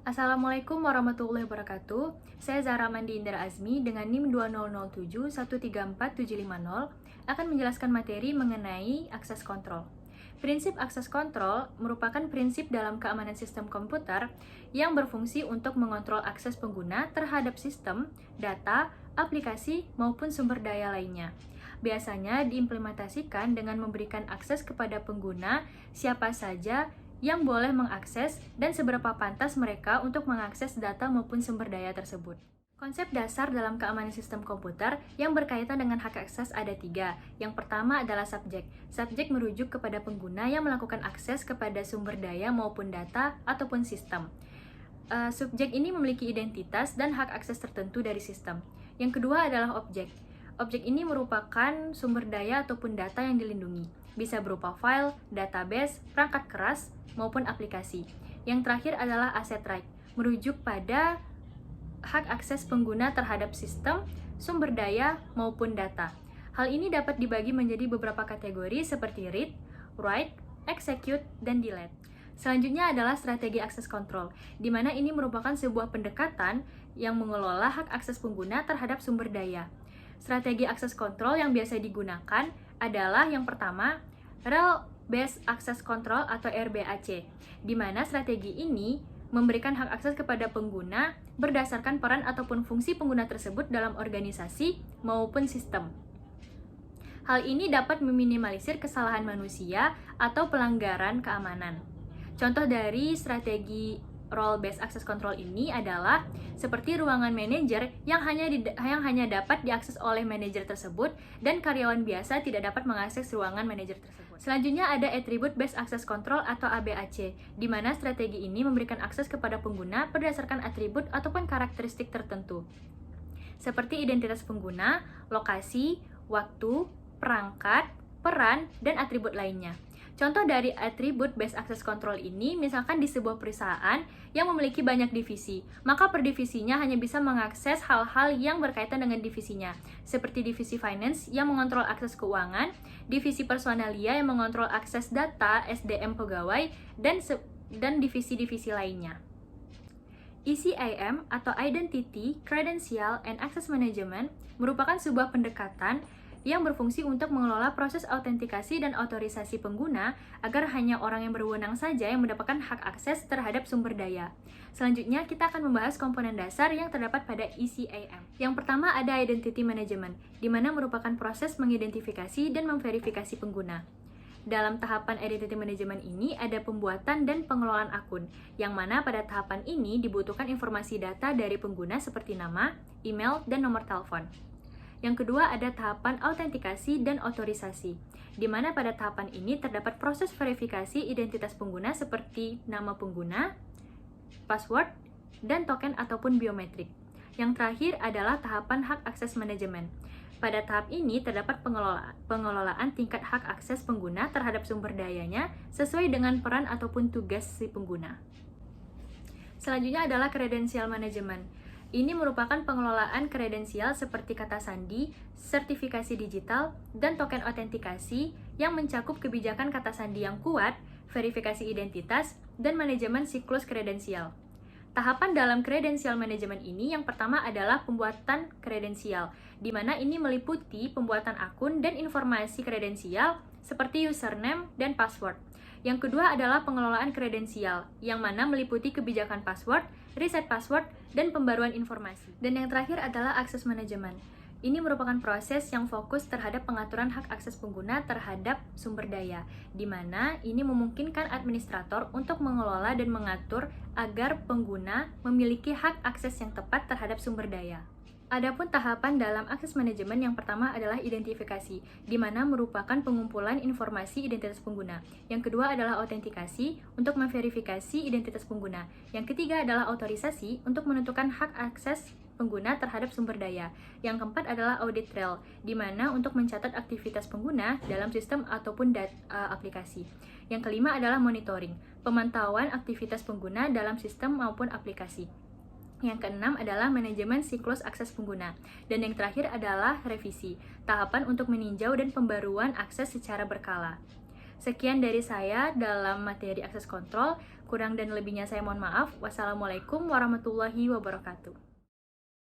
Assalamualaikum warahmatullahi wabarakatuh. Saya Zahra Mandi Indra Azmi dengan NIM 200713470 akan menjelaskan materi mengenai akses kontrol. Prinsip akses kontrol merupakan prinsip dalam keamanan sistem komputer yang berfungsi untuk mengontrol akses pengguna terhadap sistem, data, aplikasi, maupun sumber daya lainnya. Biasanya diimplementasikan dengan memberikan akses kepada pengguna siapa saja yang boleh mengakses dan seberapa pantas mereka untuk mengakses data maupun sumber daya tersebut. Konsep dasar dalam keamanan sistem komputer yang berkaitan dengan hak akses ada 3. Yang pertama adalah subjek. Subjek merujuk kepada pengguna yang melakukan akses kepada sumber daya maupun data ataupun sistem. Subjek ini memiliki identitas dan hak akses tertentu dari sistem. Yang kedua adalah objek. Objek ini merupakan sumber daya ataupun data yang dilindungi. Bisa berupa file, database, perangkat keras, maupun aplikasi. Yang terakhir adalah asset right, merujuk pada hak akses pengguna terhadap sistem, sumber daya, maupun data. Hal ini dapat dibagi menjadi beberapa kategori seperti read, write, execute, dan delete. Selanjutnya adalah strategi akses kontrol, di mana ini merupakan sebuah pendekatan yang mengelola hak akses pengguna terhadap sumber daya. Strategi akses kontrol yang biasa digunakan adalah yang pertama, Role Based Access Control atau RBAC, di mana strategi ini memberikan hak akses kepada pengguna berdasarkan peran ataupun fungsi pengguna tersebut dalam organisasi maupun sistem. Hal ini dapat meminimalisir kesalahan manusia atau pelanggaran keamanan. Contoh dari strategi Role Based Access Control ini adalah seperti ruangan manajer yang hanya dapat diakses oleh manajer tersebut dan karyawan biasa tidak dapat mengakses ruangan manajer tersebut. Selanjutnya ada Attribute Based Access Control atau ABAC, di mana strategi ini memberikan akses kepada pengguna berdasarkan atribut ataupun karakteristik tertentu, seperti identitas pengguna, lokasi, waktu, perangkat, peran, dan atribut lainnya. Contoh dari Attribute Based Access Control ini, misalkan di sebuah perusahaan yang memiliki banyak divisi, maka per divisinya hanya bisa mengakses hal-hal yang berkaitan dengan divisinya, seperti divisi finance yang mengontrol akses keuangan, divisi personalia yang mengontrol akses data SDM pegawai, dan divisi-divisi lainnya. ECIM atau Identity, Credential, and Access Management merupakan sebuah pendekatan yang berfungsi untuk mengelola proses autentikasi dan otorisasi pengguna agar hanya orang yang berwenang saja yang mendapatkan hak akses terhadap sumber daya. Selanjutnya, kita akan membahas komponen dasar yang terdapat pada ECIM. Yang pertama ada Identity Management, di mana merupakan proses mengidentifikasi dan memverifikasi pengguna. Dalam tahapan Identity Management ini ada pembuatan dan pengelolaan akun, yang mana pada tahapan ini dibutuhkan informasi data dari pengguna seperti nama, email, dan nomor telepon. Yang kedua ada tahapan autentikasi dan otorisasi, di mana pada tahapan ini terdapat proses verifikasi identitas pengguna seperti nama pengguna, password, dan token ataupun biometrik. Yang terakhir adalah tahapan hak akses manajemen. Pada tahap ini terdapat pengelolaan tingkat hak akses pengguna terhadap sumber dayanya sesuai dengan peran ataupun tugas si pengguna. Selanjutnya adalah credential management. Ini merupakan pengelolaan kredensial seperti kata sandi, sertifikasi digital, dan token autentikasi yang mencakup kebijakan kata sandi yang kuat, verifikasi identitas, dan manajemen siklus kredensial. Tahapan dalam kredensial manajemen ini yang pertama adalah pembuatan kredensial, di mana ini meliputi pembuatan akun dan informasi kredensial seperti username dan password. Yang kedua adalah pengelolaan kredensial, yang mana meliputi kebijakan password, reset password, dan pembaruan informasi. Dan yang terakhir adalah akses manajemen. Ini merupakan proses yang fokus terhadap pengaturan hak akses pengguna terhadap sumber daya, di mana ini memungkinkan administrator untuk mengelola dan mengatur agar pengguna memiliki hak akses yang tepat terhadap sumber daya. Adapun tahapan dalam akses manajemen yang pertama adalah identifikasi, di mana merupakan pengumpulan informasi identitas pengguna. Yang kedua adalah autentikasi untuk memverifikasi identitas pengguna. Yang ketiga adalah otorisasi untuk menentukan hak akses pengguna terhadap sumber daya. Yang keempat adalah audit trail, di mana untuk mencatat aktivitas pengguna dalam sistem ataupun aplikasi. Yang kelima adalah monitoring, pemantauan aktivitas pengguna dalam sistem maupun aplikasi. Yang keenam adalah manajemen siklus akses pengguna. Dan yang terakhir adalah revisi, tahapan untuk meninjau dan pembaruan akses secara berkala. Sekian dari saya dalam materi akses kontrol. Kurang dan lebihnya saya mohon maaf. Wassalamualaikum warahmatullahi wabarakatuh.